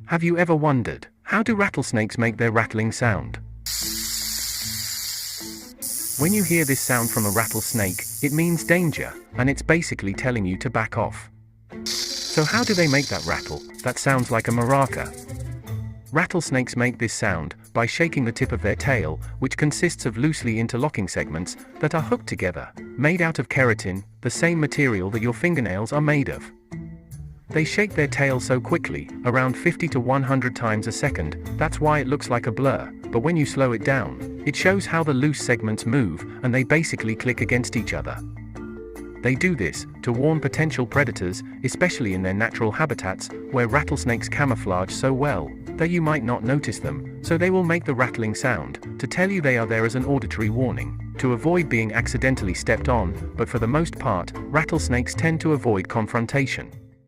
Have you ever wondered, how do rattlesnakes make their rattling sound? When you hear this sound from a rattlesnake, it means danger, and it's basically telling you to back off. So how do they make that rattle, that sounds like a maraca? Rattlesnakes make this sound by shaking the tip of their tail, which consists of loosely interlocking segments that are hooked together, made out of keratin, the same material that your fingernails are made of. They shake their tail so quickly, around 50 to 100 times a second, that's why it looks like a blur, but when you slow it down, it shows how the loose segments move, and they basically click against each other. They do this to warn potential predators, especially in their natural habitats, where rattlesnakes camouflage so well that you might not notice them, so they will make the rattling sound to tell you they are there as an auditory warning, to avoid being accidentally stepped on, but for the most part, rattlesnakes tend to avoid confrontation.